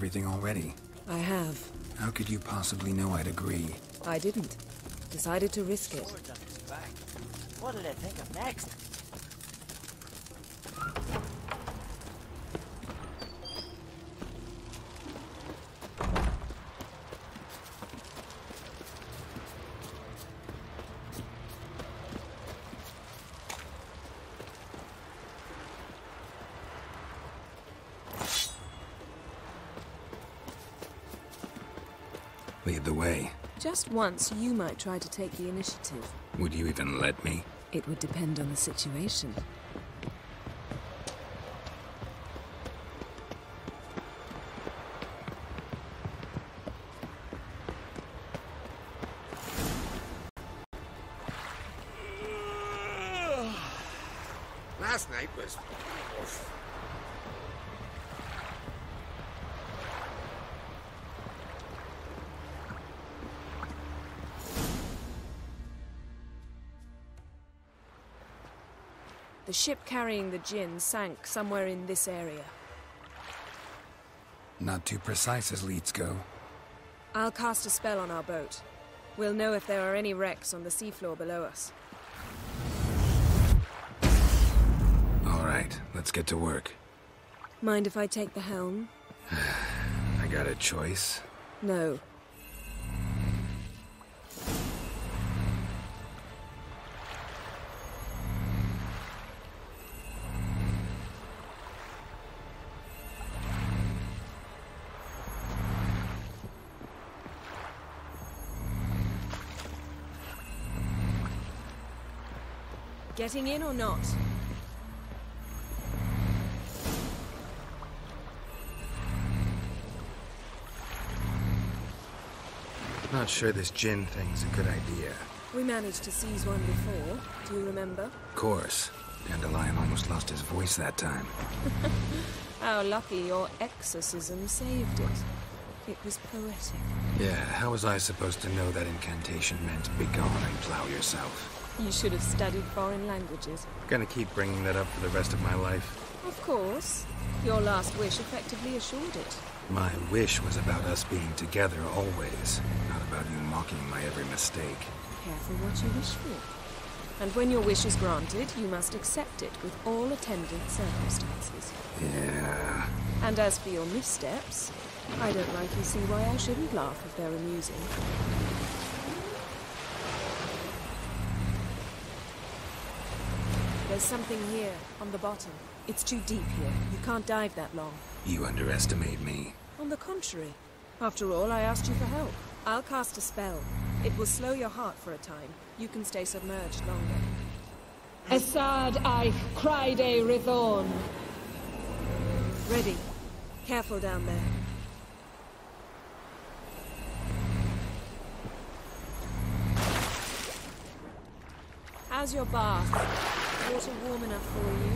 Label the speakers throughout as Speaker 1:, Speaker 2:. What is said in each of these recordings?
Speaker 1: everything already?
Speaker 2: I have.
Speaker 1: How could you possibly know I'd agree?
Speaker 2: I didn't. Decided to risk it.
Speaker 3: What did I think of next?
Speaker 1: Lead the way.
Speaker 2: Just once, you might try to take the initiative.
Speaker 1: Would you even let me?
Speaker 2: It would depend on the situation.
Speaker 4: Last night was...
Speaker 2: The ship carrying the gin sank somewhere in this area.
Speaker 1: Not too precise as leads go.
Speaker 2: I'll cast a spell on our boat. We'll know if there are any wrecks on the seafloor below us.
Speaker 1: All right, let's get to work.
Speaker 2: Mind if I take the helm?
Speaker 1: I got a choice.
Speaker 2: No. Getting in or not?
Speaker 1: Not sure this gin thing's a good idea.
Speaker 2: We managed to seize one before. Do you remember?
Speaker 1: Of course. Dandelion almost lost his voice that time.
Speaker 2: How lucky your exorcism saved it. It was poetic.
Speaker 1: Yeah, how was I supposed to know that incantation meant begone and plow yourself?
Speaker 2: You should have studied foreign languages.
Speaker 1: Gonna keep bringing that up for the rest of my life.
Speaker 2: Of course. Your last wish effectively assured it.
Speaker 1: My wish was about us being together always, not about you mocking my every mistake.
Speaker 2: Careful what you wish for. And when your wish is granted, you must accept it with all attendant circumstances.
Speaker 1: Yeah.
Speaker 2: And as for your missteps, I don't rightly see why I shouldn't laugh if they're amusing. There's something here, on the bottom. It's too deep here. You can't dive that long.
Speaker 1: You underestimate me.
Speaker 2: On the contrary. After all, I asked you for help. I'll cast a spell. It will slow your heart for a time. You can stay submerged longer.
Speaker 5: Esad I Cride Rithorn.
Speaker 2: Ready. Careful down there. How's your bath? Water warm enough for you?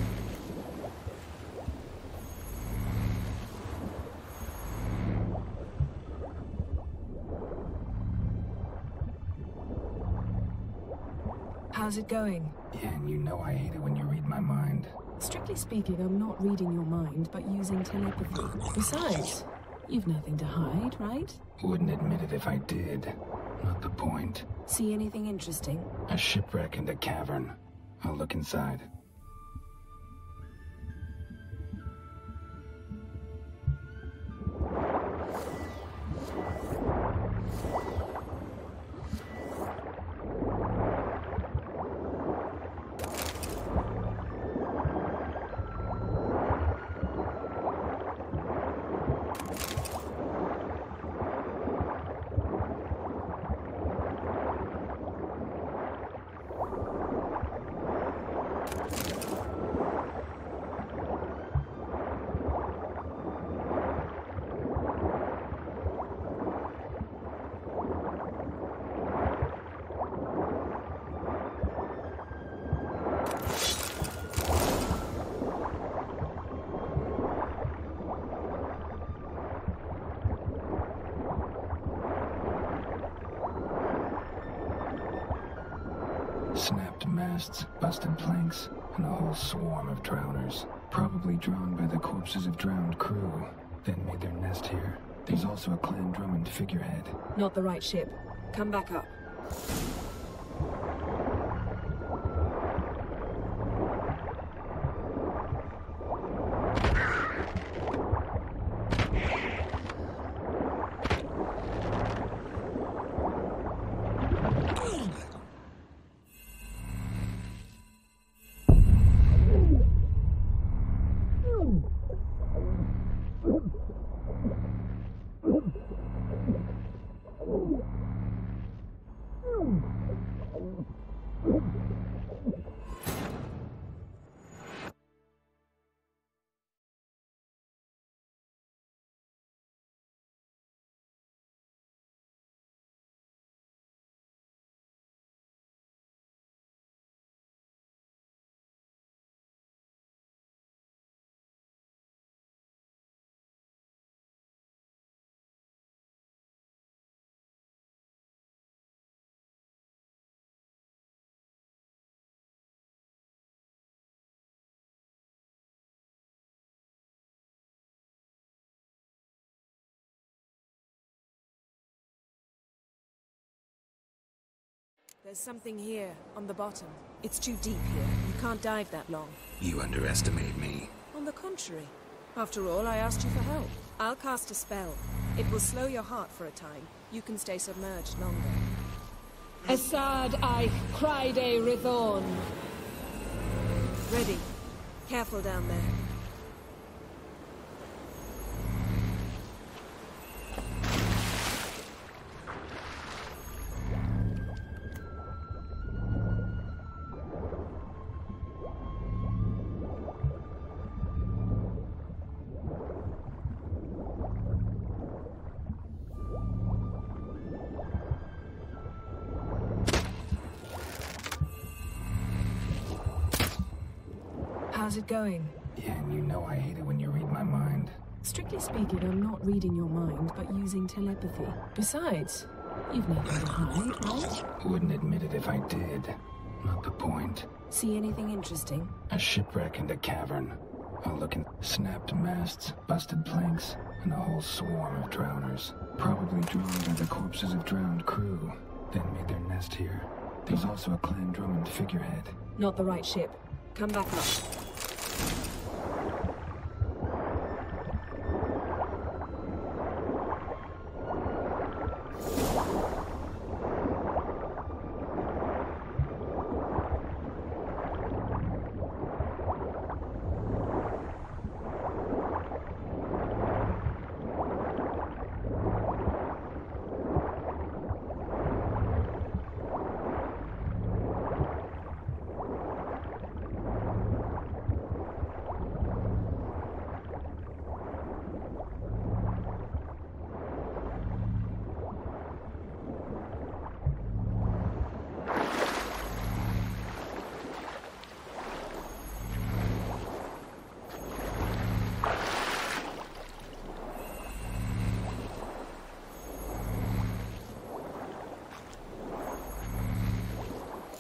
Speaker 5: How's it going?
Speaker 1: Yeah, and you know I hate it when you read my mind.
Speaker 5: Strictly speaking, I'm not reading your mind, but using telepathy. Besides, you've nothing to hide, right?
Speaker 1: Wouldn't admit it if I did. Not the point.
Speaker 5: See anything interesting?
Speaker 1: A shipwreck and a cavern. I'll look inside. Snapped masts, busted planks, and a whole swarm of drowners. Probably drawn by the corpses of drowned crew, then made their nest here. There's also a Clan Drummond figurehead.
Speaker 2: Not the right ship. Come back up. There's something here, on the bottom. It's too deep here. You can't dive that long.
Speaker 1: You underestimate me.
Speaker 2: On the contrary. After all, I asked you for help. I'll cast a spell. It will slow your heart for a time. You can stay submerged longer.
Speaker 5: Assad I Cride Rithorn.
Speaker 2: Ready. Careful down there.
Speaker 5: How's it going?
Speaker 1: Yeah, and you know I hate it when you read my mind.
Speaker 5: Strictly speaking, I'm not reading your mind, but using telepathy. Besides, you've nothing to hide, right?
Speaker 1: Wouldn't admit it if I did. Not the point.
Speaker 2: See anything interesting?
Speaker 1: A shipwreck and a cavern. All looking snapped masts, busted planks, and a whole swarm of drowners. Probably drawn by the corpses of drowned crew. Then made their nest here. There's also a Clan Drummond figurehead.
Speaker 2: Not the right ship. Come back up.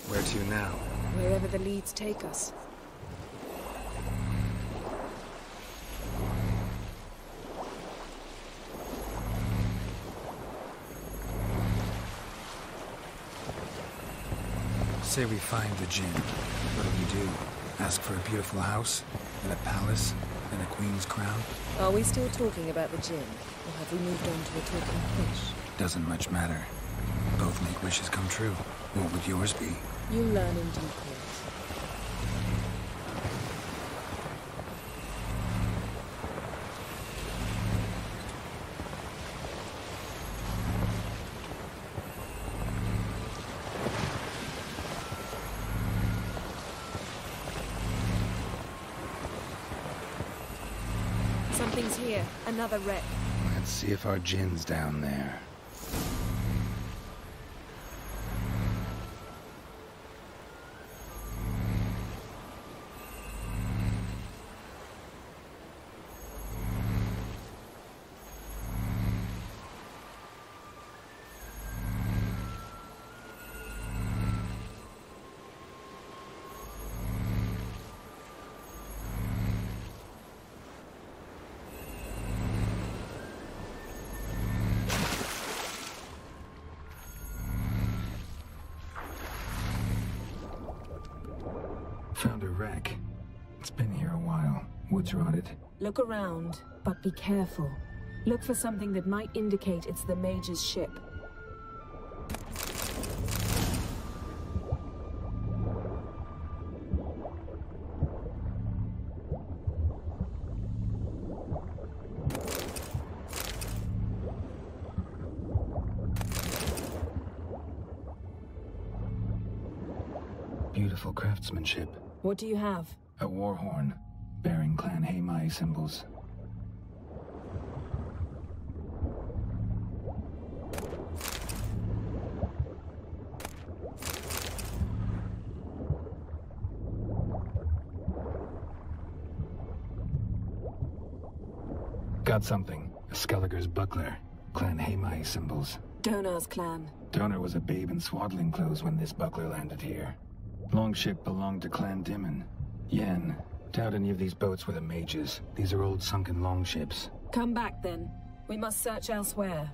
Speaker 1: Where to now?
Speaker 2: Wherever the leads take us.
Speaker 1: Say we find the djinn. What do we do? Ask for a beautiful house? And a palace? And a queen's crown?
Speaker 2: Are we still talking about the djinn? Or have we moved on to a talking fish?
Speaker 1: Doesn't much matter. Both make wishes come true. What would yours be?
Speaker 2: You'll learn in due course. Something's here. Another wreck.
Speaker 1: Let's see if our djinn's down there. Found a wreck. It's been here a while. Wood's rotted.
Speaker 5: Look around, but be careful. Look for something that might indicate it's the Mage's ship.
Speaker 1: Beautiful craftsmanship.
Speaker 5: What do you have?
Speaker 1: A war horn, bearing Clan Heimai symbols. Got something. A Skelliger's buckler. Clan Heimai symbols.
Speaker 5: Donar's clan.
Speaker 1: Donar was a babe in swaddling clothes when this buckler landed here. Longship belonged to Clan Dimon. Yen, doubt any of these boats were the mages. These are old sunken longships.
Speaker 5: Come back then. We must search elsewhere.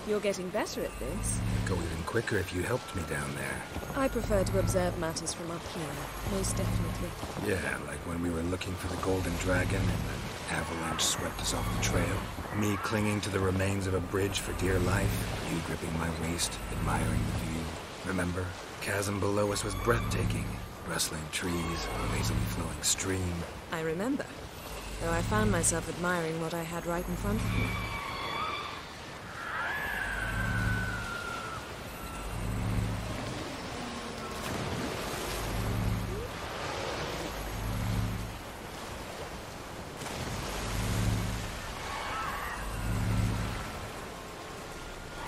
Speaker 2: You're getting better at this.
Speaker 1: Go even quicker if you helped me down there.
Speaker 2: I prefer to observe matters from up here, most definitely.
Speaker 1: Yeah, like when we were looking for the Golden Dragon and an avalanche swept us off the trail. Me clinging to the remains of a bridge for dear life. You gripping my waist, admiring the view. Remember? Chasm below us was breathtaking. Rustling trees, a lazily flowing stream.
Speaker 2: I remember, though I found myself admiring what I had right in front of me.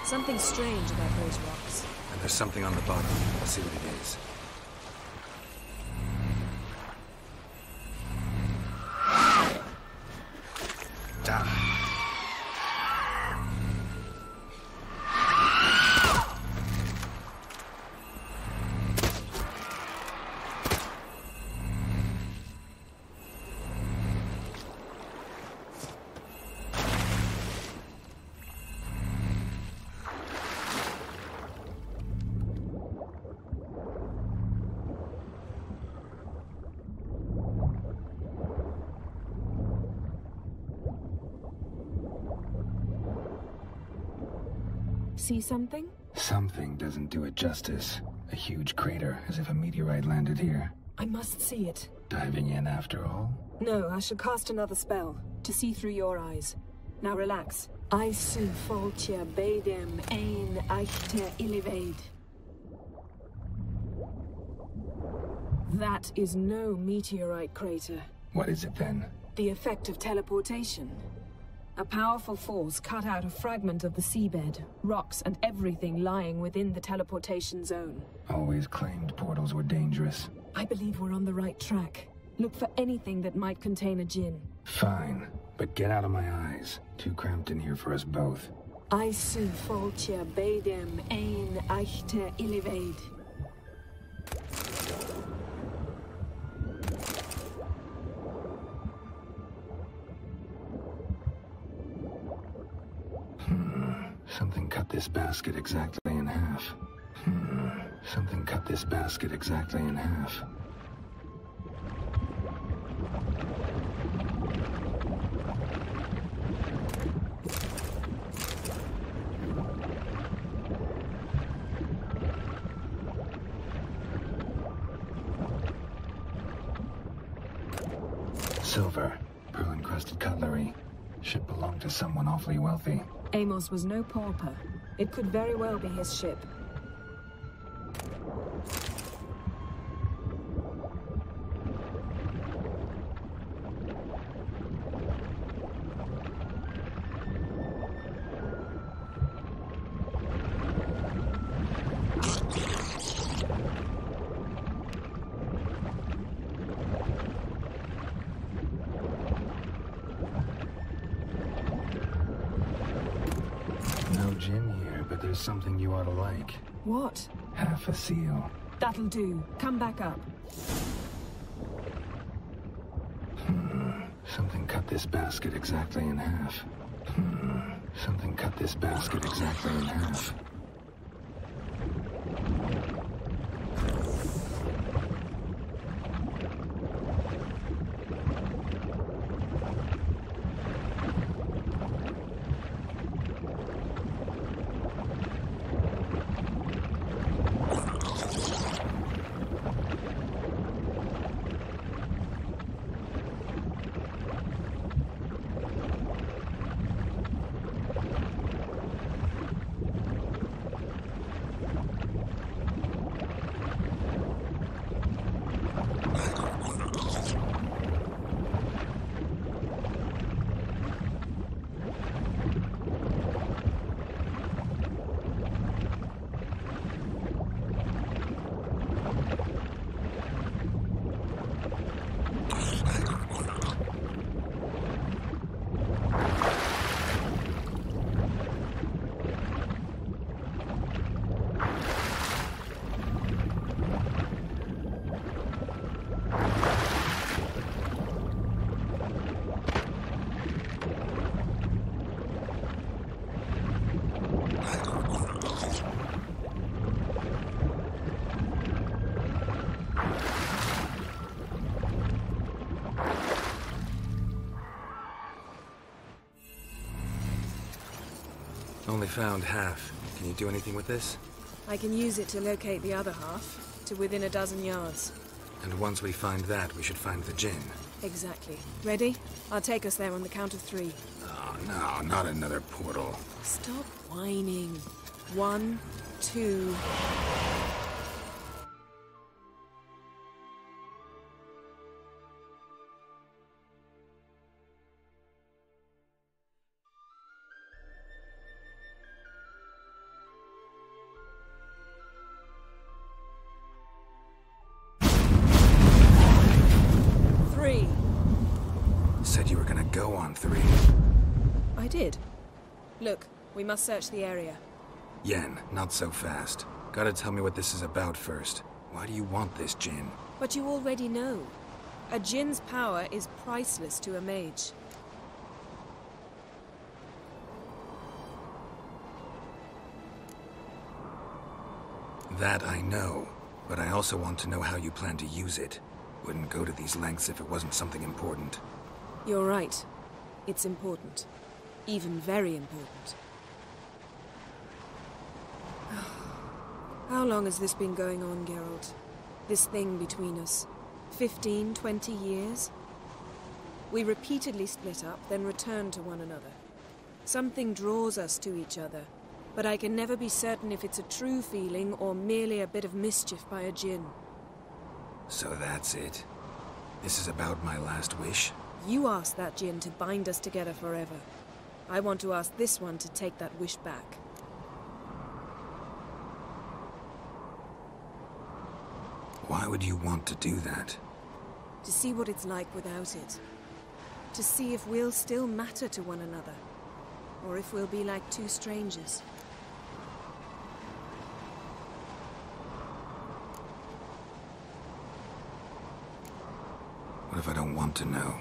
Speaker 2: Something strange about those rocks.
Speaker 1: And there's something on the bottom. Let's see what it is.
Speaker 5: See something?
Speaker 1: Something doesn't do it justice. A huge crater, as if a meteorite landed here.
Speaker 5: I must see it.
Speaker 1: Diving in after all?
Speaker 5: No, I shall cast another spell, to see through your eyes. Now relax. I su foltia bedem ein eichte illivaid. That is no meteorite crater.
Speaker 1: What is it then?
Speaker 5: The effect of teleportation. A powerful force cut out a fragment of the seabed, rocks and everything lying within the teleportation zone.
Speaker 1: Always claimed portals were dangerous.
Speaker 5: I believe we're on the right track. Look for anything that might contain a djinn.
Speaker 1: Fine, but get out of my eyes. Too cramped in here for us both.
Speaker 5: I su foltia bedem ein eichte illivaid.
Speaker 1: Something cut this basket exactly in half. Something cut this basket exactly in half. Silver, pearl-encrusted cutlery. Ship belonged to someone awfully wealthy.
Speaker 5: Amos was no pauper. It could very well be his ship.
Speaker 1: Jinn here, but there's something you ought to like.
Speaker 5: What?
Speaker 1: Half a seal.
Speaker 5: That'll do. Come back up.
Speaker 1: Something cut this basket exactly in half. Something cut this basket exactly in half.
Speaker 6: Only found half. Can you do anything with this?
Speaker 2: I can use it to locate the other half, to within a dozen yards.
Speaker 6: And once we find that, we should find the Jinn.
Speaker 2: Exactly. Ready? I'll take us there on the count of 3.
Speaker 6: Oh, no, not another portal.
Speaker 2: Stop whining. 1, 2...
Speaker 6: Said you were gonna go on 3.
Speaker 2: I did. Look, we must search the area.
Speaker 6: Yen, not so fast. Gotta tell me what this is about first. Why do you want this Jinn?
Speaker 2: But you already know. A Jinn's power is priceless to a mage.
Speaker 6: That I know, but I also want to know how you plan to use it. Wouldn't go to these lengths if it wasn't something important.
Speaker 2: You're right. It's important. Even very important. How long has this been going on, Geralt? This thing between us? 15, 20 years? We repeatedly split up, then returned to one another. Something draws us to each other, but I can never be certain if it's a true feeling or merely a bit of mischief by a Jinn.
Speaker 6: So that's it? This is about my last wish?
Speaker 2: You asked that Jinn to bind us together forever. I want to ask this one to take that wish back.
Speaker 6: Why would you want to do that?
Speaker 2: To see what it's like without it. To see if we'll still matter to one another. Or if we'll be like two strangers.
Speaker 6: What if I don't want to know?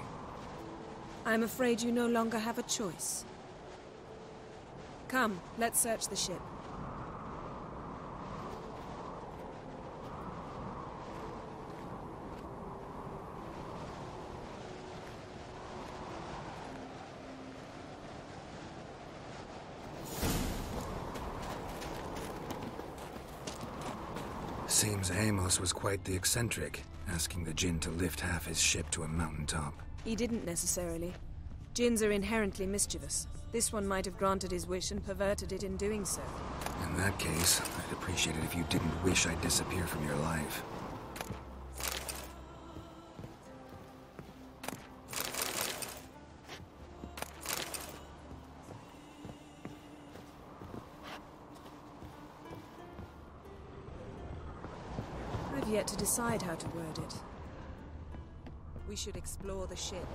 Speaker 2: I'm afraid you no longer have a choice. Come, let's search the ship.
Speaker 6: Seems Amos was quite the eccentric, asking the Jinn to lift half his ship to a mountaintop.
Speaker 2: He didn't necessarily. Jinns are inherently mischievous. This one might have granted his wish and perverted it in doing so.
Speaker 6: In that case, I'd appreciate it if you didn't wish I'd disappear from your life.
Speaker 2: I've yet to decide how to word it. We should explore the ship.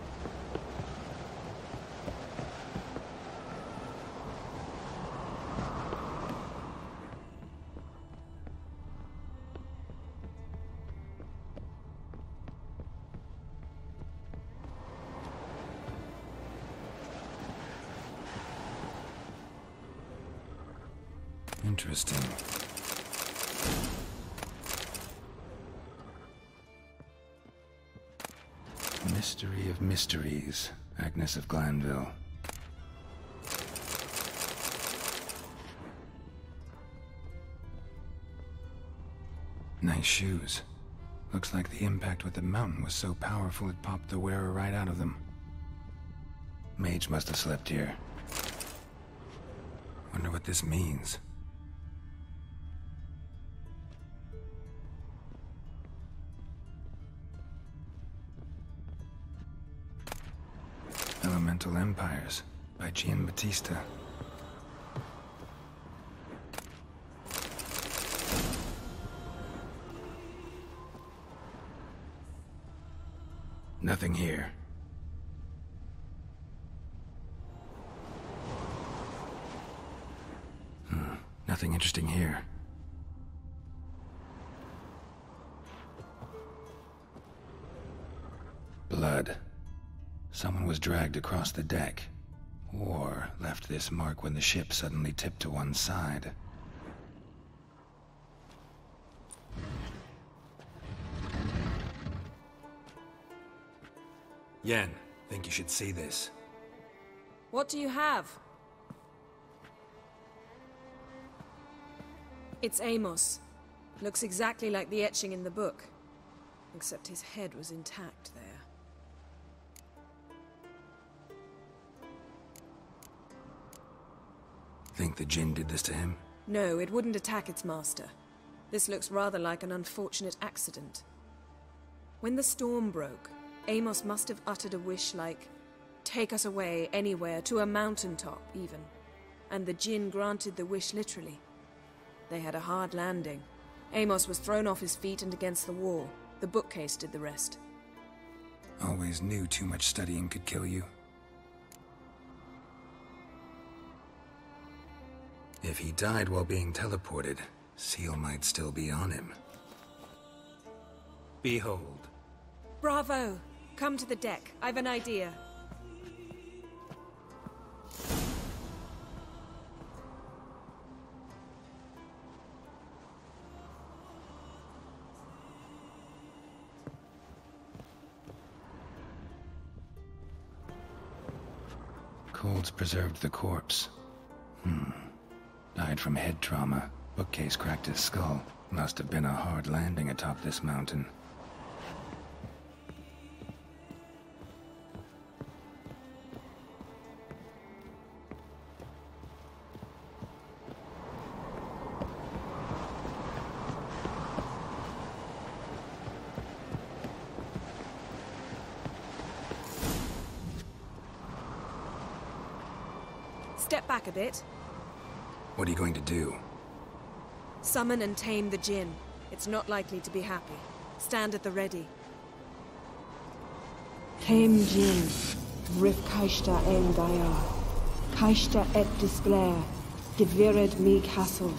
Speaker 6: Interesting. Mystery of mysteries, Agnes of Glanville. Nice shoes. Looks like the impact with the mountain was so powerful it popped the wearer right out of them. Mage must have slept here. Wonder what this means. Elemental Empires by Giambattista. Nothing here. Nothing interesting here. Blood. Someone was dragged across the deck, or left this mark when the ship suddenly tipped to one side. Yen, think you should see this.
Speaker 2: What do you have? It's Amos. Looks exactly like the etching in the book. Except his head was intact there.
Speaker 6: Think the Jinn did this to him?
Speaker 2: No, it wouldn't attack its master. This looks rather like an unfortunate accident. When the storm broke, Amos must have uttered a wish like, "Take us away, anywhere, to a mountaintop, even." And the Jinn granted the wish literally. They had a hard landing. Amos was thrown off his feet and against the wall. The bookcase did the rest.
Speaker 6: Always knew too much studying could kill you. If he died while being teleported, Seal might still be on him. Behold.
Speaker 2: Bravo! Come to the deck. I've an idea.
Speaker 1: Colds preserved the corpse. Died from head trauma. Bookcase cracked his skull. Must have been a hard landing atop this mountain.
Speaker 2: Step back a bit.
Speaker 6: What are you going to do?
Speaker 2: Summon and tame the Jinn. It's not likely to be happy. Stand at the ready.
Speaker 5: Tame Jinn, Rif Kaishta en Gaia, Kaishta et Displair, Devired me castle.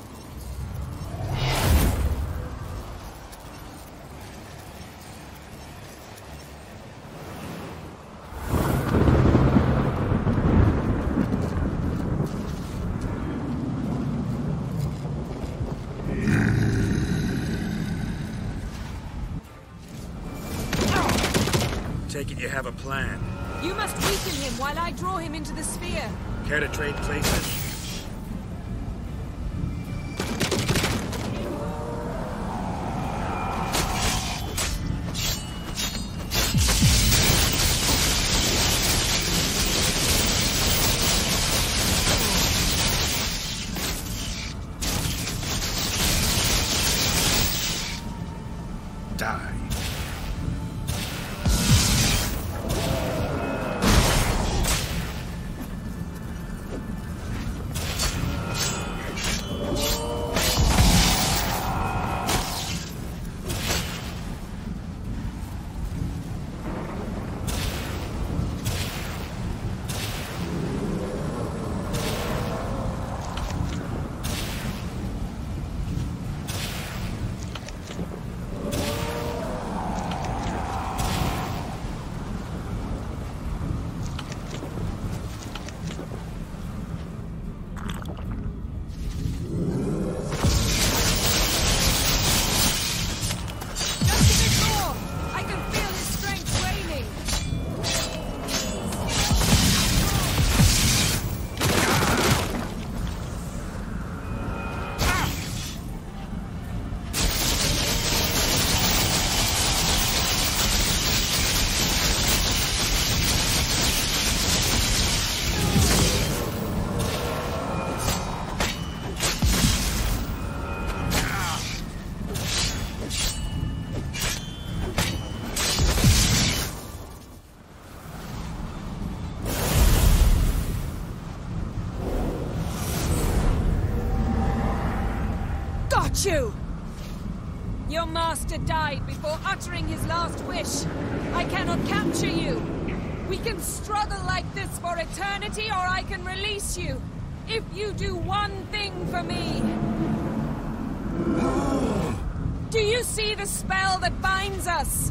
Speaker 6: Take it you have a plan.
Speaker 2: You must weaken him while I draw him into the sphere.
Speaker 6: Care to trade places? Die.
Speaker 2: got you! Your master died before uttering his last wish. I cannot capture you. We can struggle like this for eternity, or I can release you. If you do one thing for me. Do you see the spell that binds us?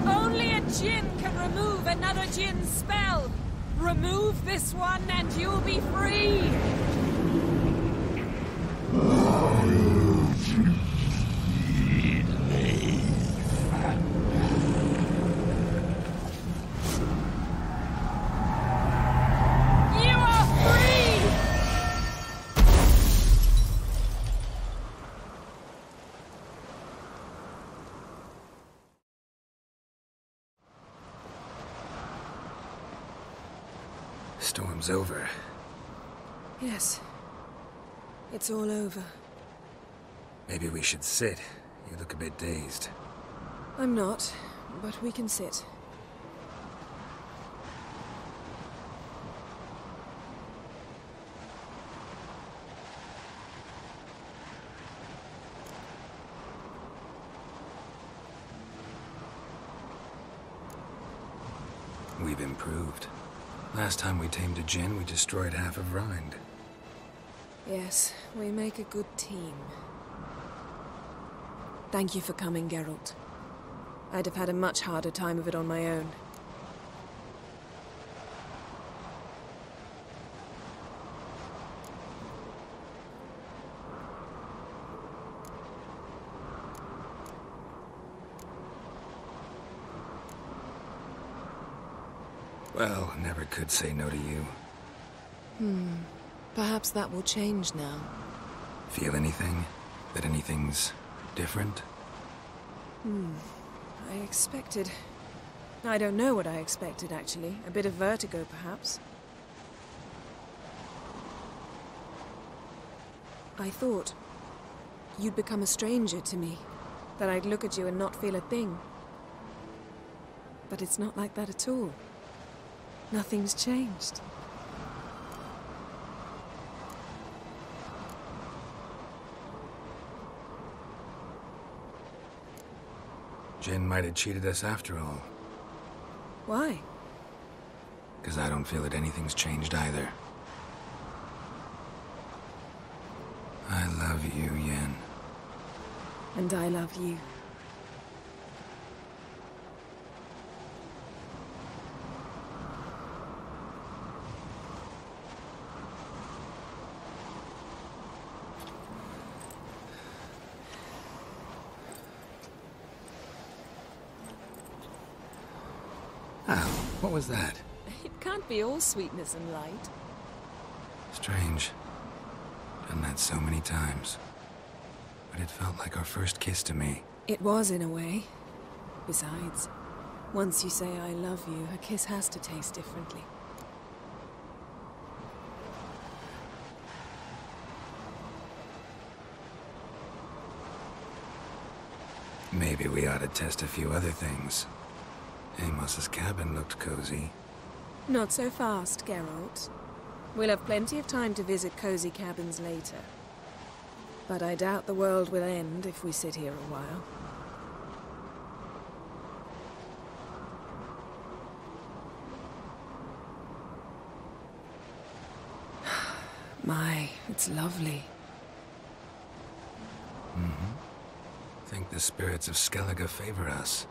Speaker 2: Only a djinn can remove another djinn's spell. Remove this one and you'll be free. You are free!
Speaker 6: Storm's over.
Speaker 2: Yes. It's all over.
Speaker 6: Maybe we should sit. You look a bit dazed.
Speaker 2: I'm not, but we can sit.
Speaker 6: We've improved. Last time we tamed a djinn, we destroyed half of Rind.
Speaker 2: Yes, we make a good team. Thank you for coming, Geralt. I'd have had a much harder time of it on my own.
Speaker 6: Well, never could say no to you.
Speaker 2: Perhaps that will change now.
Speaker 6: Feel anything? That anything's different?
Speaker 2: I expected... I don't know what I expected, actually. A bit of vertigo, perhaps. I thought you'd become a stranger to me. That I'd look at you and not feel a thing. But it's not like that at all. Nothing's changed.
Speaker 6: Jinn might have cheated us after all.
Speaker 2: Why?
Speaker 6: 'Cause I don't feel that anything's changed either. I love you, Yen.
Speaker 2: And I love you.
Speaker 6: Oh, what was that?
Speaker 2: It can't be all sweetness and light.
Speaker 6: Strange. Done that so many times. But it felt like our first kiss to me.
Speaker 2: It was, in a way. Besides, once you say I love you, a kiss has to taste differently.
Speaker 6: Maybe we ought to test a few other things. Amos's cabin looked cozy.
Speaker 2: Not so fast, Geralt. We'll have plenty of time to visit cozy cabins later. But I doubt the world will end if we sit here a while. My, it's lovely.
Speaker 6: Think the spirits of Skellige favor us.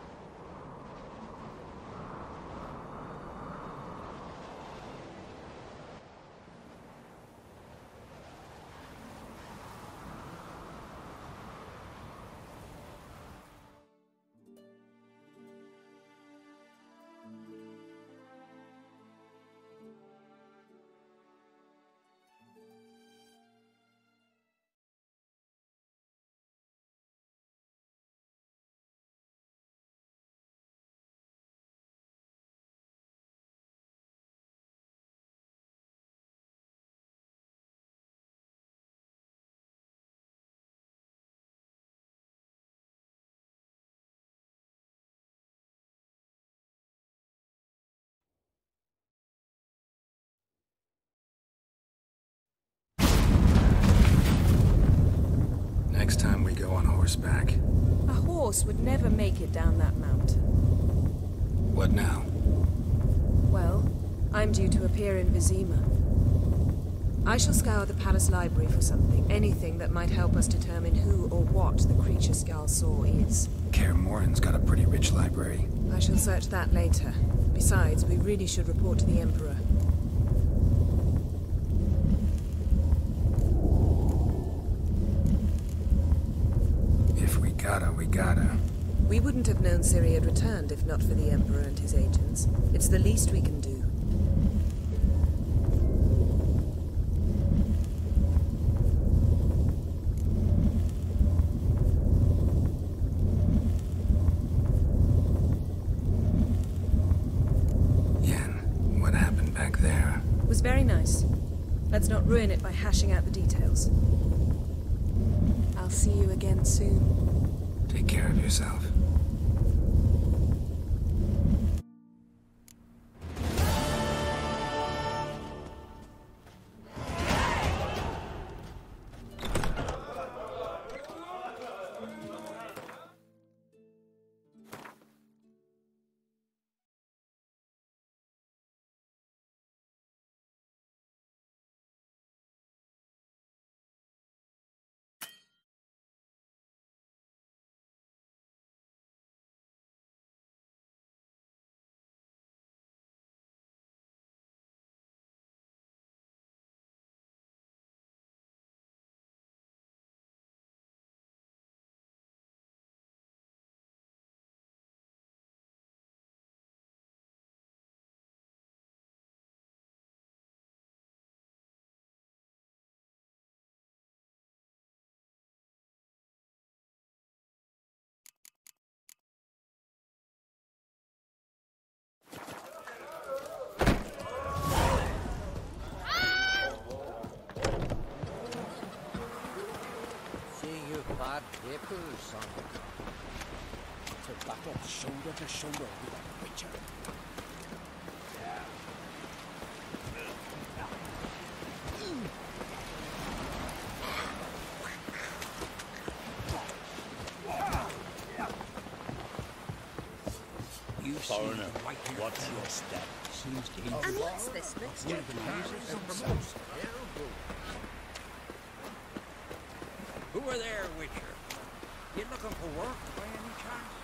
Speaker 6: horseback.
Speaker 2: A horse would never make it down that mountain.
Speaker 6: What now?
Speaker 2: Well, I'm due to appear in Vizima. I shall scour the palace library for something, anything that might help us determine who or what the creature Skal saw is.
Speaker 6: Kaer Morhen's got a pretty rich library.
Speaker 2: I shall search that later. Besides, we really should report to the Emperor.
Speaker 6: If we gotta, we gotta.
Speaker 2: We wouldn't have known Ciri had returned if not for the Emperor and his agents. It's the least we can do.
Speaker 6: Yen, what happened back there?
Speaker 2: It was very nice. Let's not ruin it by hashing out the details. I'll see you again soon.
Speaker 6: Take care of yourself.
Speaker 3: Bad papers on to battle shoulder to shoulder with a witcher. You foreigner, what's your step? Seems to be.
Speaker 7: And what's this mixture?
Speaker 3: Who are there, Witcher? You looking for work by any chance?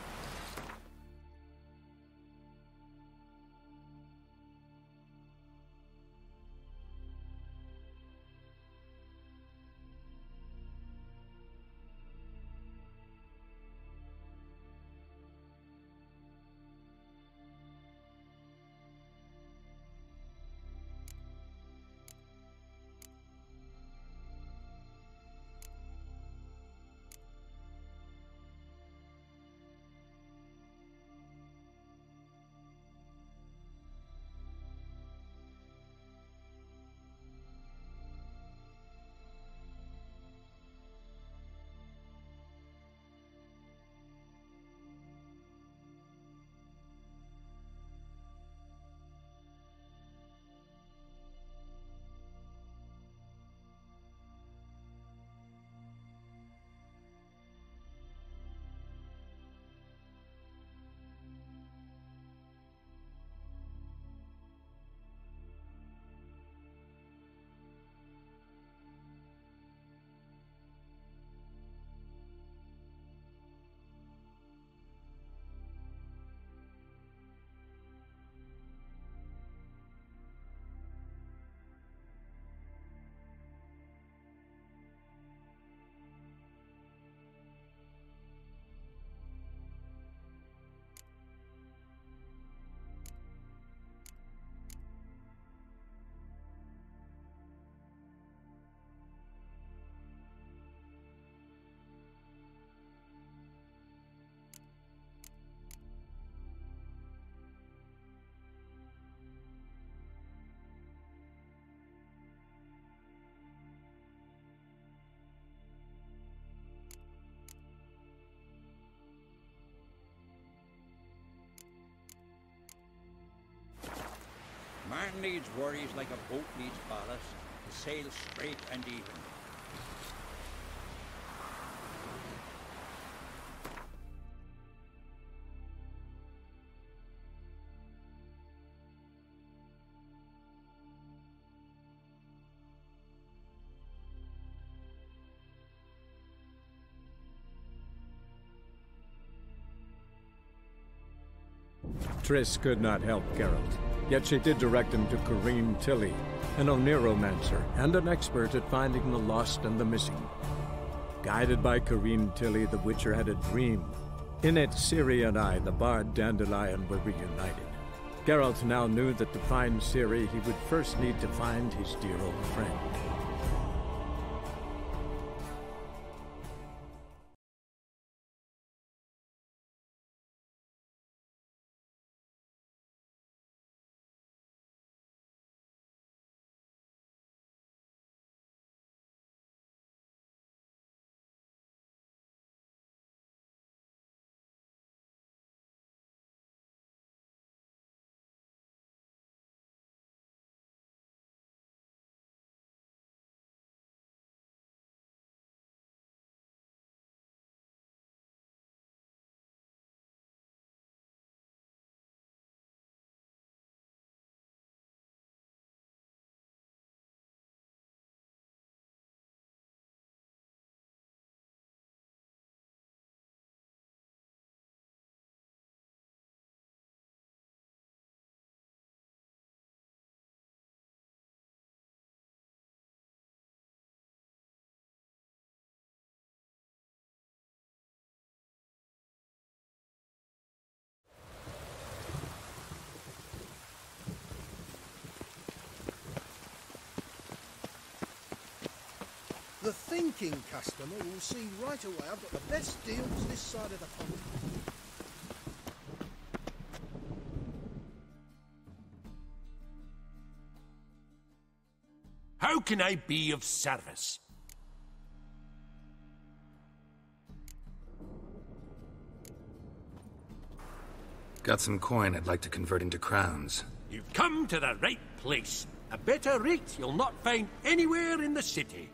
Speaker 3: Man needs worries like a boat needs ballast, to sail straight and even.
Speaker 7: Triss could not help Geralt, yet she did direct him to Corrine Tilly, an Oniromancer and an expert at finding the lost and the missing. Guided by Corrine Tilly, the Witcher had a dream. In it, Ciri and I, the bard Dandelion, were reunited. Geralt now knew that to find Ciri, he would first need to find his dear old friend.
Speaker 3: The thinking customer will see right away I've got the best deals this side of the pond.
Speaker 8: How can I be of service?
Speaker 6: Got some coin I'd like to convert into crowns.
Speaker 8: You've come to the right place. A better rate you'll not find anywhere in the city.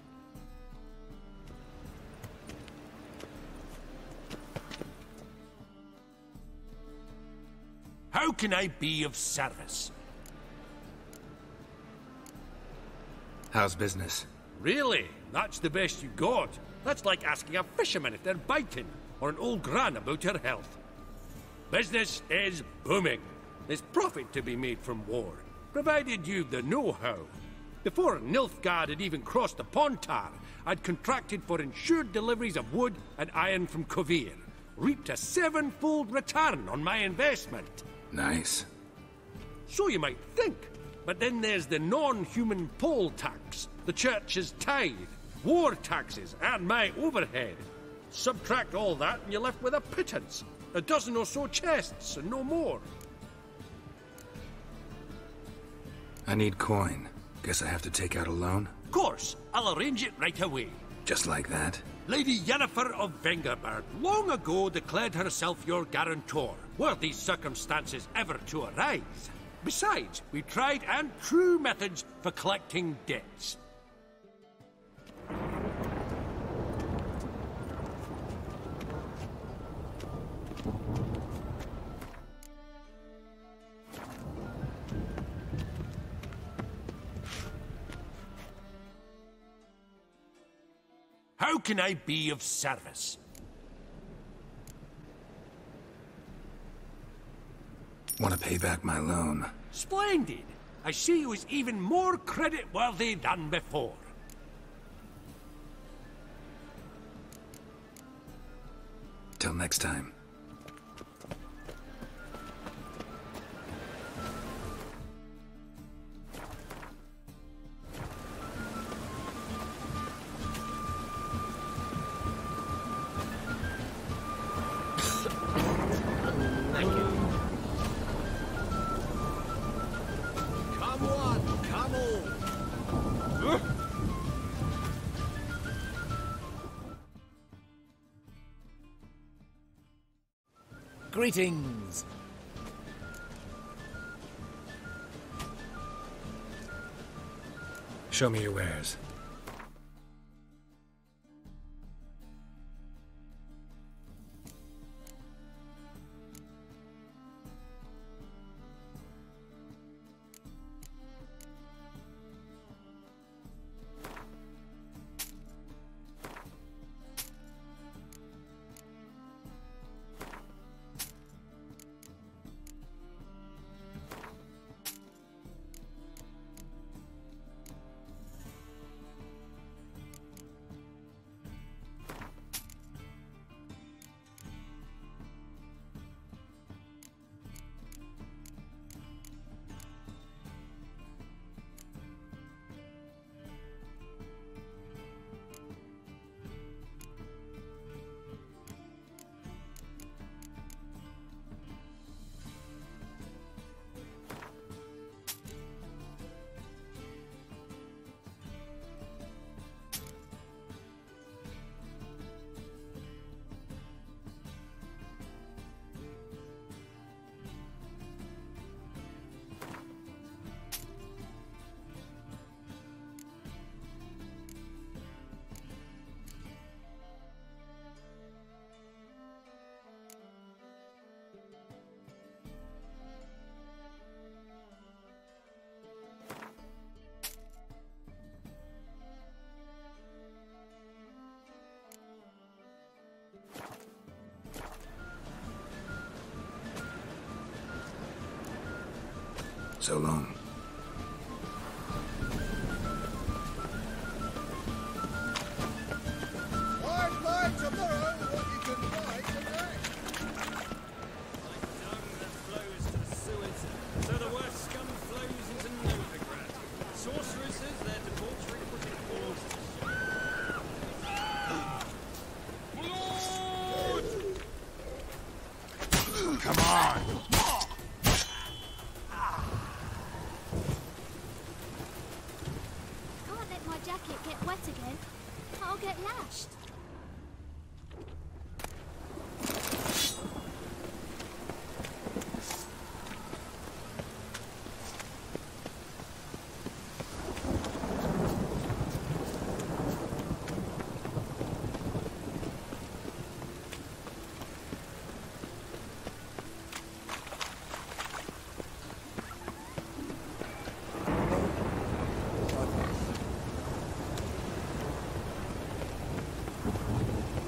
Speaker 8: How can I be of service?
Speaker 6: How's business?
Speaker 8: Really? That's the best you got? That's like asking a fisherman if they're biting, or an old gran about her health. Business is booming. There's profit to be made from war, provided you've the know-how. Before Nilfgaard had even crossed the Pontar, I'd contracted for insured deliveries of wood and iron from Kovir, reaped a 7-fold return on my investment.
Speaker 6: Nice.
Speaker 8: So you might think. But then there's the non-human poll tax, the church's tithe, war taxes, and my overhead. Subtract all that and you're left with a pittance. A dozen or so chests, and no more.
Speaker 6: I need coin. Guess I have to take out a loan?
Speaker 8: Of course, I'll arrange it right away.
Speaker 6: Just like that?
Speaker 8: Lady Yennefer of Vengerberg long ago declared herself your guarantor, were these circumstances ever to arise. Besides, we tried and true methods for collecting debts. How can I be of service?
Speaker 6: Want to pay back my loan?
Speaker 8: Splendid! I see you as even more credit-worthy than before.
Speaker 6: Till next time.
Speaker 3: Greetings.
Speaker 6: Show me your wares. So long.
Speaker 3: I'd buy tomorrow what you can buy today.
Speaker 9: Like dung that flows to the sewers, so the worst scum flows into Novigrad. Sorceresses, their debauchery putting balls to shame.
Speaker 6: Come on!
Speaker 10: Can't let my jacket get wet again. I'll get lashed.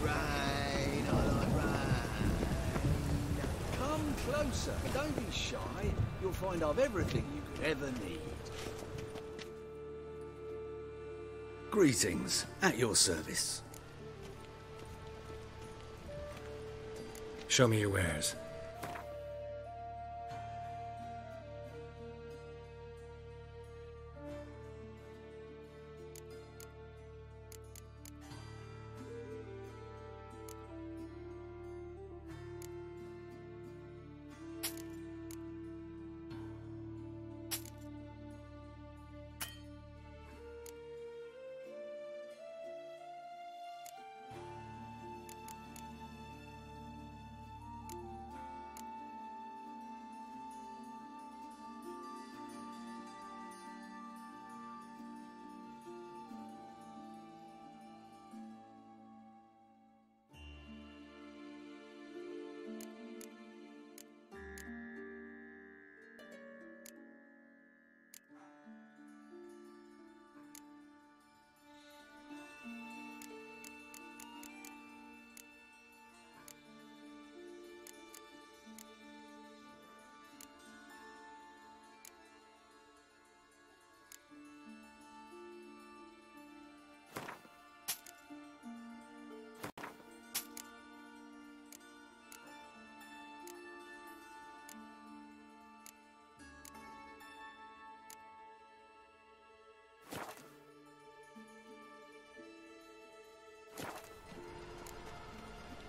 Speaker 3: Rain, I like rain. Come closer. Don't be shy. You'll find I've everything you could ever need. Greetings. At your service.
Speaker 6: Show me your wares.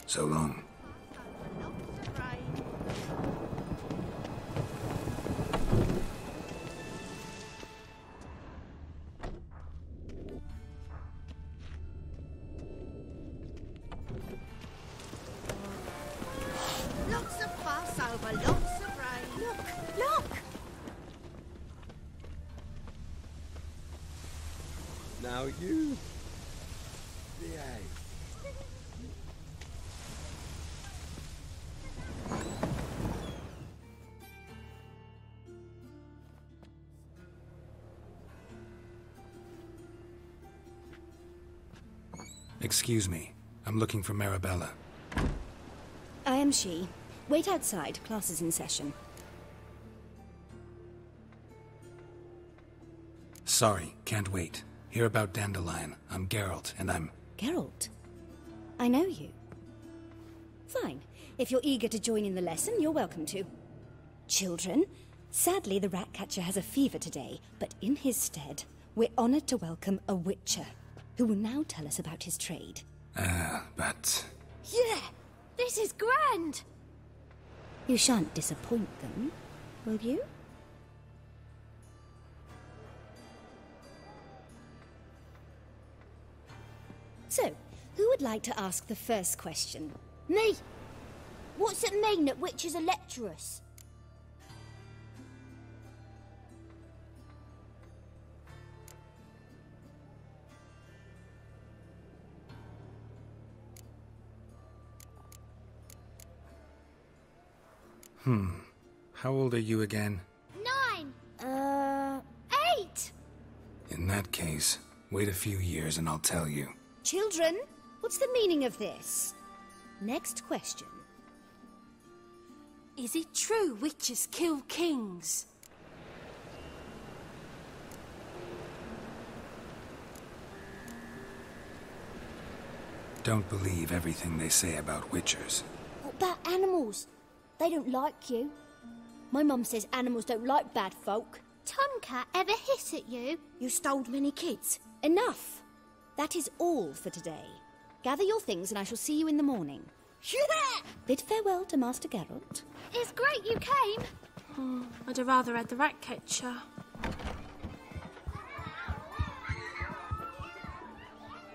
Speaker 6: So long.
Speaker 10: Lots of fuss over lots of rain. Look, look!
Speaker 9: Now you behave.
Speaker 6: Excuse me. I'm looking for Marabella.
Speaker 11: I am she. Wait outside. Class is in session.
Speaker 6: Sorry, can't wait. Hear about Dandelion. I'm Geralt, and I'm...
Speaker 11: Geralt? I know you. Fine. If you're eager to join in the lesson, you're welcome to. Children, sadly the Ratcatcher has a fever today, but in his stead, we're honored to welcome a Witcher, who will now tell us about his trade.
Speaker 6: But...
Speaker 10: Yeah! This is grand!
Speaker 11: You shan't disappoint them, will you? So, who would like to ask the first question?
Speaker 10: Me! What's it mean that witches are lecturers?
Speaker 6: How old are you again?
Speaker 10: 9! 8!
Speaker 6: In that case, wait a few years and I'll tell you.
Speaker 11: Children, what's the meaning of this? Next question.
Speaker 10: Is it true witches kill kings?
Speaker 6: Don't believe everything they say about witchers.
Speaker 10: What about animals? They don't like you. My mum says animals don't like bad folk.
Speaker 12: Tomcat ever hiss at you?
Speaker 10: You stole many kids. Enough. That is all for today. Gather your things and I shall see you in the morning. Yeah! Bid farewell to Master Geralt.
Speaker 12: It's great you came.
Speaker 13: Oh, I'd have rather had the rat catcher.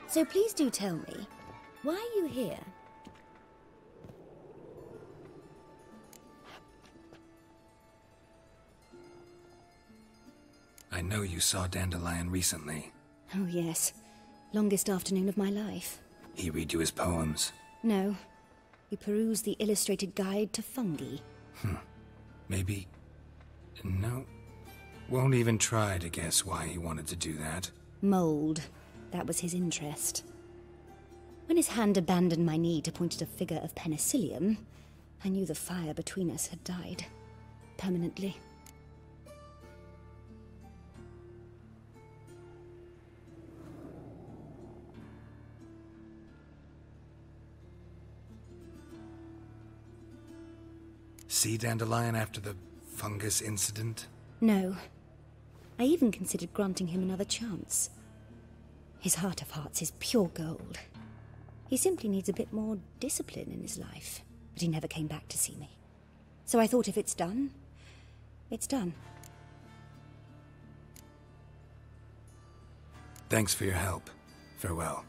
Speaker 11: So please do tell me, why are you here?
Speaker 6: I know you saw Dandelion recently.
Speaker 11: Oh yes, longest afternoon of my life.
Speaker 6: He read you his poems?
Speaker 11: No, he perused the illustrated guide to fungi.
Speaker 6: Maybe... No. Won't even try to guess why he wanted to do that.
Speaker 11: Mold. That was his interest. When his hand abandoned my knee to point at a figure of penicillium, I knew the fire between us had died. Permanently.
Speaker 6: See Dandelion after the fungus incident?
Speaker 11: No. I even considered granting him another chance. His heart of hearts is pure gold. He simply needs a bit more discipline in his life. But he never came back to see me. So I thought if it's done, it's done.
Speaker 6: Thanks for your help. Farewell.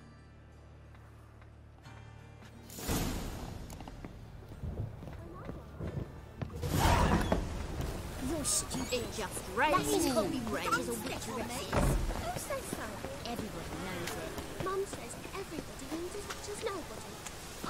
Speaker 10: You're stupid.
Speaker 12: It just rains.
Speaker 10: That is copyright as a witch recipe.
Speaker 12: Who says so?
Speaker 10: Everybody knows it.
Speaker 12: Mum says everybody means as much as nobody. Oh,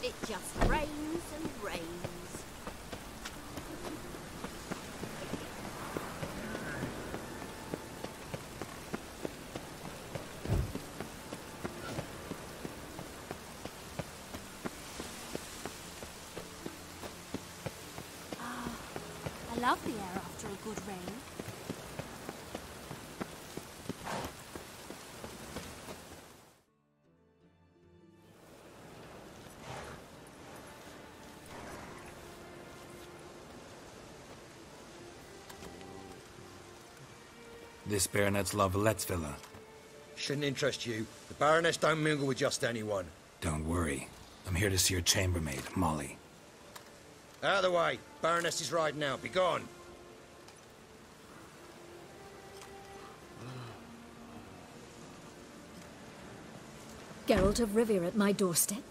Speaker 12: it just rains and rains.
Speaker 10: I love the air after a good rain.
Speaker 6: This baronet's La Vallette's villa.
Speaker 14: Shouldn't interest you. The Baroness don't mingle with just anyone.
Speaker 6: Don't worry. I'm here to see your chambermaid, Molly.
Speaker 14: Out of the way. Baroness is riding out. Be gone.
Speaker 15: Geralt of Rivia at my doorstep?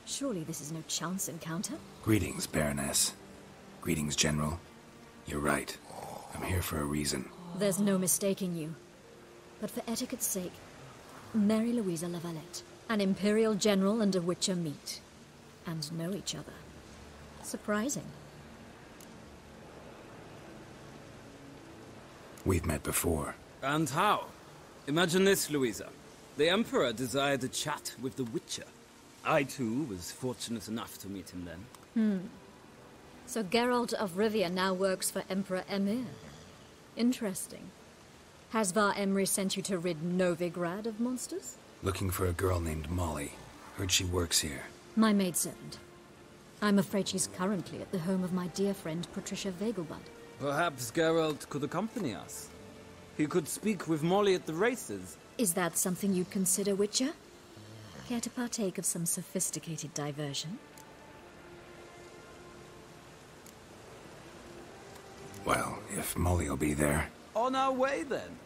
Speaker 15: Surely this is no chance encounter?
Speaker 6: Greetings, Baroness. Greetings, General. You're right. I'm here for a reason.
Speaker 15: There's no mistaking you. But for etiquette's sake, Mary Louisa Lavalette. An Imperial General and a Witcher meet. And know each other. Surprising.
Speaker 6: We've met before.
Speaker 16: And how? Imagine this, Louisa. The Emperor desired a chat with the Witcher. I, too, was fortunate enough to meet him then.
Speaker 15: So Geralt of Rivia now works for Emperor Emir. Interesting. Has Var Emry sent you to rid Novigrad of monsters?
Speaker 6: Looking for a girl named Molly. Heard she works here.
Speaker 15: My maidservant. I'm afraid she's currently at the home of my dear friend Patricia Vegelbud.
Speaker 16: Perhaps Geralt could accompany us. He could speak with Molly at the races.
Speaker 15: Is that something you'd consider, Witcher? Care to partake of some sophisticated diversion?
Speaker 6: Well, if Molly'll be there.
Speaker 16: On our way, then.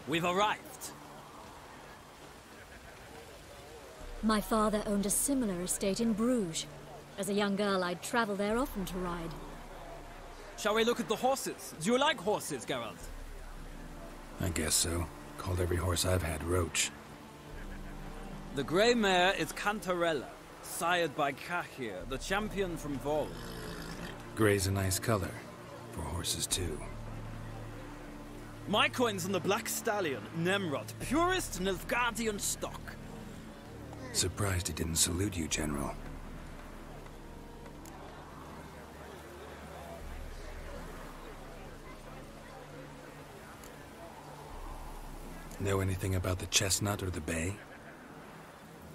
Speaker 16: We've arrived.
Speaker 15: My father owned a similar estate in Bruges. As a young girl, I'd travel there often to ride.
Speaker 16: Shall we look at the horses? Do you like horses, Geralt?
Speaker 6: I guess so. Called every horse I've had Roach.
Speaker 16: The grey mare is Cantarella, sired by Cahir, the champion from Vol.
Speaker 6: Grey's a nice color. For horses, too.
Speaker 16: My coin's on the Black Stallion, Nemrod, purest Nilfgaardian stock.
Speaker 6: Surprised he didn't salute you, General. Know anything about the Chestnut or the Bay?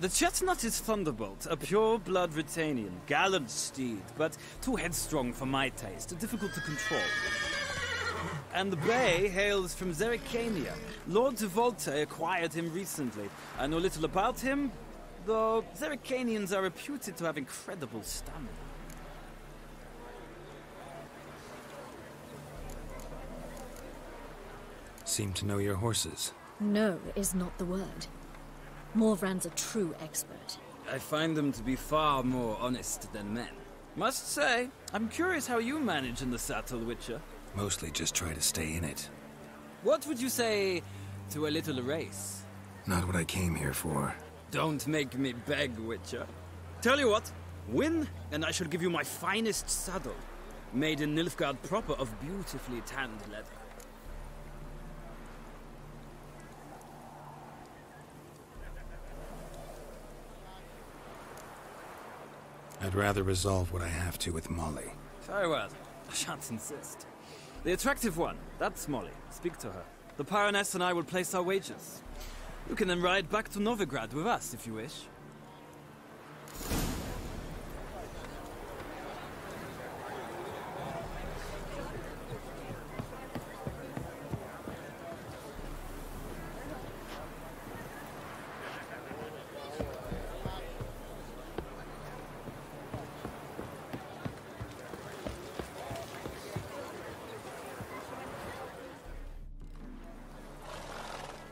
Speaker 16: The Chestnut is Thunderbolt, a pure-blood Britannian, gallant steed, but too headstrong for my taste, difficult to control. And the Bay hails from Zerrikania. Lord de Volte acquired him recently. I know little about him, though Zerrikanians are reputed to have incredible stamina.
Speaker 6: Seem to know your horses.
Speaker 15: No is not the word. Morvran's a true expert.
Speaker 16: I find them to be far more honest than men. Must say, I'm curious how you manage in the saddle, Witcher.
Speaker 6: Mostly just try to stay in it.
Speaker 16: What would you say to a little race?
Speaker 6: Not what I came here for.
Speaker 16: Don't make me beg, Witcher. Tell you what, win, and I shall give you my finest saddle. Made in Nilfgaard proper of beautifully tanned leather.
Speaker 6: I'd rather resolve what I have to with Molly.
Speaker 16: Very well. I shan't insist. The attractive one, that's Molly. Speak to her. The Baroness and I will place our wagers. You can then ride back to Novigrad with us, if you wish.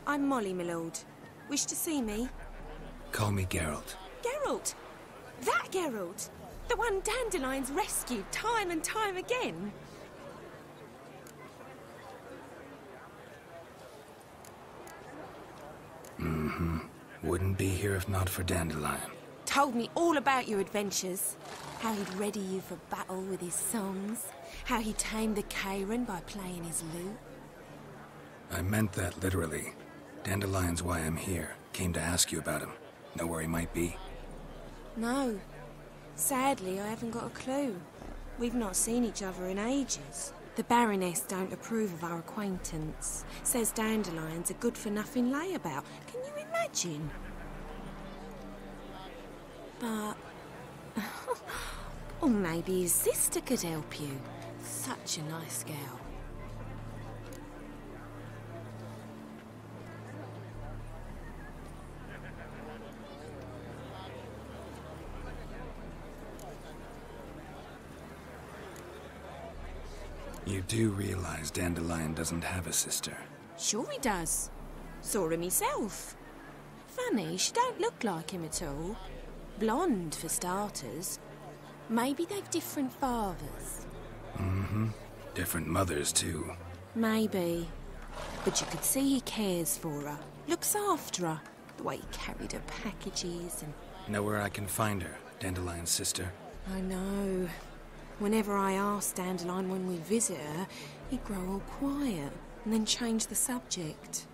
Speaker 2: I'm Molly, my lord. Wish to see me?
Speaker 6: Call me Geralt.
Speaker 2: Geralt? That Geralt? The one Dandelion's rescued time and time again?
Speaker 6: Mm-hmm. Wouldn't be here if not for Dandelion.
Speaker 2: Told me all about your adventures. How he'd ready you for battle with his songs. How he tamed the Kairan by playing his lute.
Speaker 6: I meant that literally. Dandelion's why I'm here. Came to ask you about him. Know where he might be?
Speaker 2: No. Sadly, I haven't got a clue. We've not seen each other in ages. The Baroness don't approve of our acquaintance. Says Dandelion's a good-for-nothing layabout. Can you imagine? But... or maybe his sister could help you. Such a nice girl.
Speaker 6: You do realize Dandelion doesn't have a sister?
Speaker 2: Sure he does. Saw him himself. Funny, she don't look like him at all. Blonde, for starters. Maybe they've different fathers.
Speaker 6: Mm-hmm. Different mothers, too.
Speaker 2: Maybe. But you could see he cares for her. Looks after her. The way he carried her packages and...
Speaker 6: Know where I can find her, Dandelion's sister?
Speaker 2: I know. Whenever I ask Dandelion when we visit her, he'd grow all quiet and then change the subject.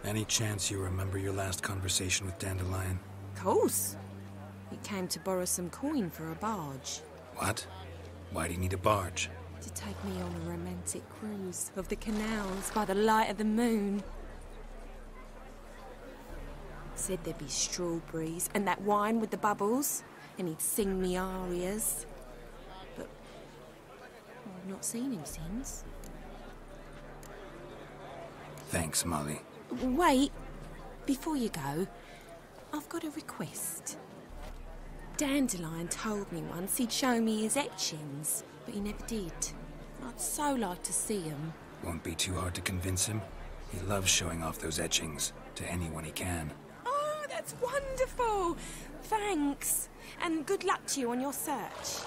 Speaker 6: Any chance you remember your last conversation with Dandelion?
Speaker 2: Of course. He came to borrow some coin for a barge.
Speaker 6: What? Why do you need a barge?
Speaker 2: To take me on a romantic cruise of the canals by the light of the moon. Said there'd be strawberries and that wine with the bubbles, and he'd sing me arias. But I've not seen him since.
Speaker 6: Thanks, Molly.
Speaker 2: Wait, before you go, I've got a request. Dandelion told me once he'd show me his etchings, but he never did. I'd so like to see them.
Speaker 6: Won't be too hard to convince him. He loves showing off those etchings to anyone he can.
Speaker 2: Oh, that's wonderful! Thanks, and good luck to you on your search.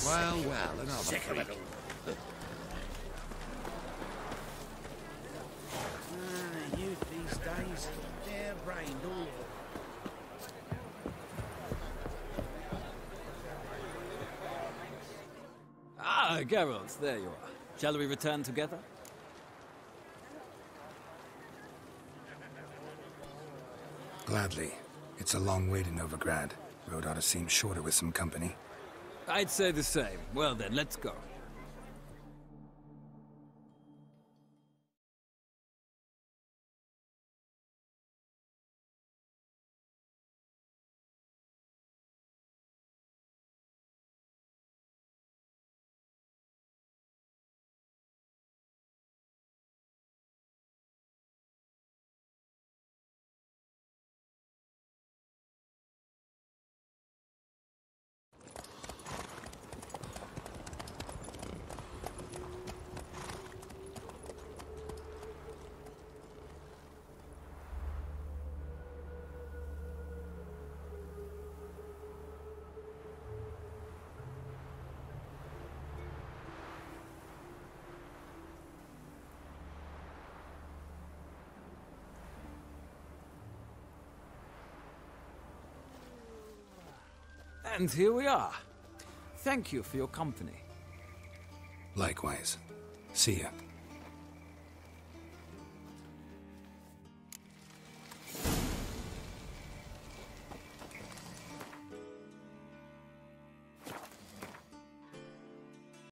Speaker 4: Well, another freak.
Speaker 3: Youth these days, they're brained all of them.
Speaker 16: Ah, Geralt, there you are. Shall we return together?
Speaker 6: Gladly. It's a long way to Novigrad. Road ought to seem shorter with some company.
Speaker 16: I'd say the same. Well then, let's go. And here we are. Thank you for your company.
Speaker 6: Likewise. See ya.